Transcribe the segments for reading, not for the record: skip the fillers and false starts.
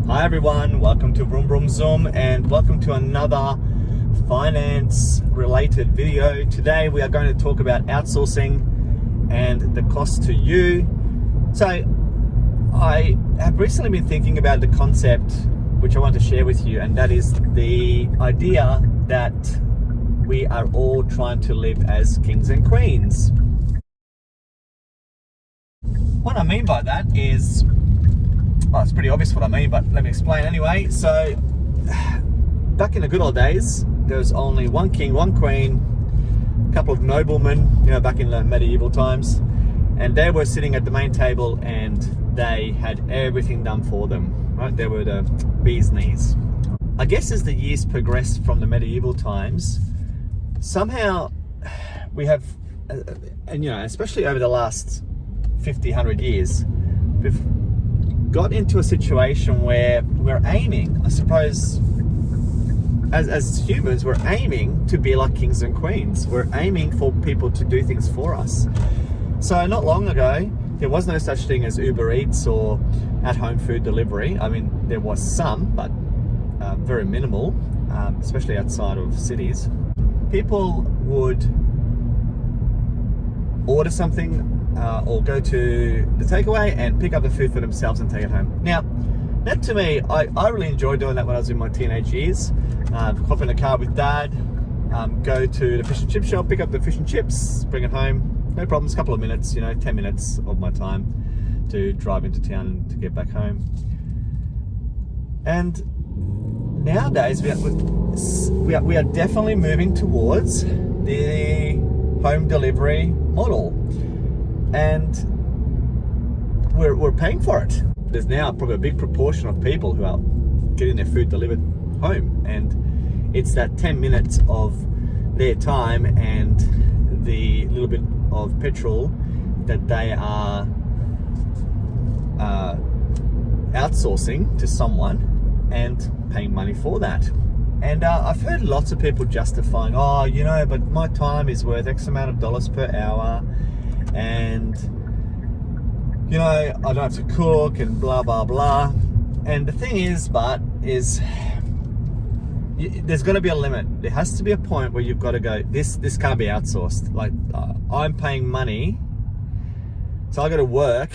Hi everyone, welcome to Vroom Vroom Zoom and welcome to another finance related video. Today we are going to talk about outsourcing and the cost to you. So I have recently been thinking about the concept which I want to share with you, and that is the idea that we are all trying to live as kings and queens. What I mean by that is, well, it's pretty obvious what I mean, but let me explain anyway. So, back in the good old days, there was only one king, one queen, a couple of noblemen, back in the medieval times, and they were sitting at the main table and they had everything done for them, right? They were the bee's knees. I guess as the years progressed from the medieval times, somehow we have, and especially over the last 50, 100 years, we've got into a situation where we're aiming, I suppose, as humans, we're aiming to be like kings and queens. We're aiming for people to do things for us. So not long ago, there was no such thing as Uber Eats or at-home food delivery. I mean, there was some, but very minimal, especially outside of cities. People would order something or go to the takeaway and pick up the food for themselves and take it home. Now, that to me, I really enjoyed doing that when I was in my teenage years. Hop in a car with dad, go to the fish and chip shop, pick up the fish and chips, bring it home. No problems, a couple of minutes, 10 minutes of my time to drive into town and to get back home. And nowadays, we are definitely moving towards the home delivery model. And we're paying for it. There's now probably a big proportion of people who are getting their food delivered home, and it's that 10 minutes of their time and the little bit of petrol that they are outsourcing to someone and paying money for that. And I've heard lots of people justifying, but my time is worth X amount of dollars per hour, and I don't have to cook and blah blah blah. And the thing is there's got to be a limit. There has to be a point where you've got to go, this can't be outsourced. Like, I'm paying money, so I got to work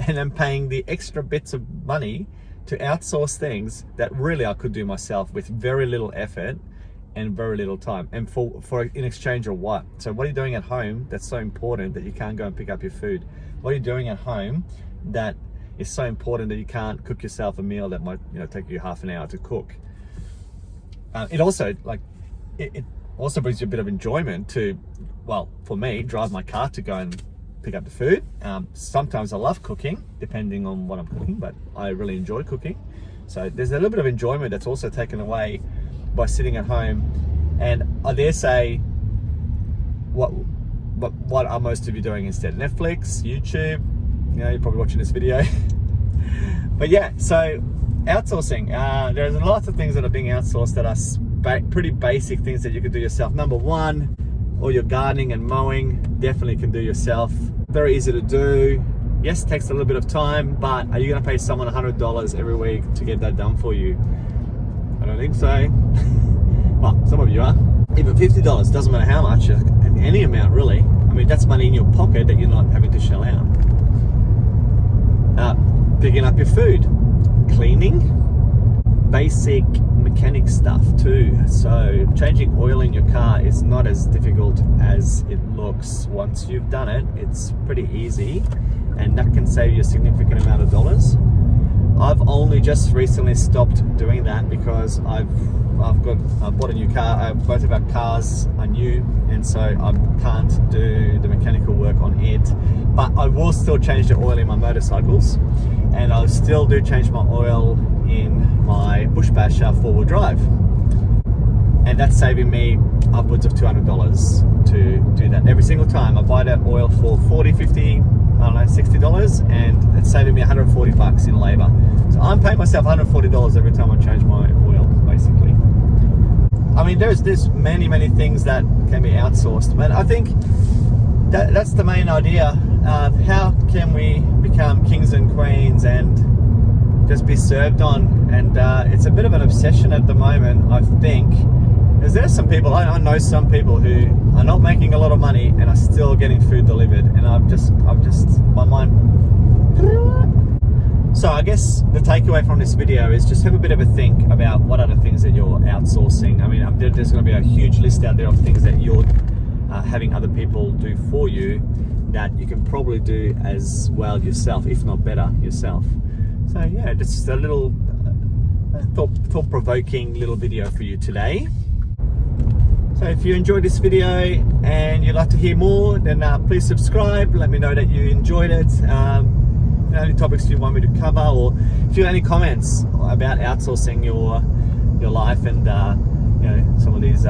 and I'm paying the extra bits of money to outsource things that really I could do myself with very little effort and very little time, and for in exchange of what? So what are you doing at home that's so important that you can't go and pick up your food? What are you doing at home that is so important that you can't cook yourself a meal that might take you half an hour to cook? It also brings you a bit of enjoyment to, well, for me, drive my car to go and pick up the food. Sometimes I love cooking, depending on what I'm cooking, but I really enjoy cooking. So there's a little bit of enjoyment that's also taken away by sitting at home. And I dare say, what are most of you doing instead? Netflix, YouTube, you're probably watching this video. But yeah, so outsourcing, there's lots of things that are being outsourced that are pretty basic things that you can do yourself. Number one, all your gardening and mowing, definitely can do yourself. Very easy to do. Yes, it takes a little bit of time, but are you going to pay someone $100 every week to get that done for you? I don't think so. Well, some of you are. Even $50, doesn't matter how much, any amount really. I mean, that's money in your pocket that you're not having to shell out. Picking up your food, cleaning, basic mechanic stuff too. So changing oil in your car is not as difficult as it looks. Once you've done it, it's pretty easy, and that can save you a significant amount of dollars. I've only just recently stopped doing that because I bought a new car. Both of our cars are new, and so I can't do the mechanical work on it. But I will still change the oil in my motorcycles, and I'll still do change my oil in my bush basher 4-wheel drive. And that's saving me upwards of $200 to do that every single time. I buy that oil for $40, $50, $60, and it's saving me $140 in labor. So I'm paying myself $140 every time I change my oil, basically. I mean, there's many things that can be outsourced, but I think that's the main idea. How can we become kings and queens and just be served on. And it's a bit of an obsession at the moment, I think. Because there's some people, I know some people who are not making a lot of money and are still getting food delivered, and I've just my mind. So I guess the takeaway from this video is just have a bit of a think about what are the things that you're outsourcing. I mean, there's going to be a huge list out there of things that you're having other people do for you that you can probably do as well yourself, if not better yourself. So yeah, just a little thought-provoking little video for you today. So if you enjoyed this video and you'd like to hear more, then please subscribe. Let me know that you enjoyed it. Any topics you want me to cover, or if you have any comments about outsourcing your life and some of these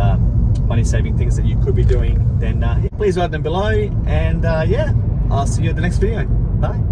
money-saving things that you could be doing, then please write them below. And yeah, I'll see you at the next video. Bye.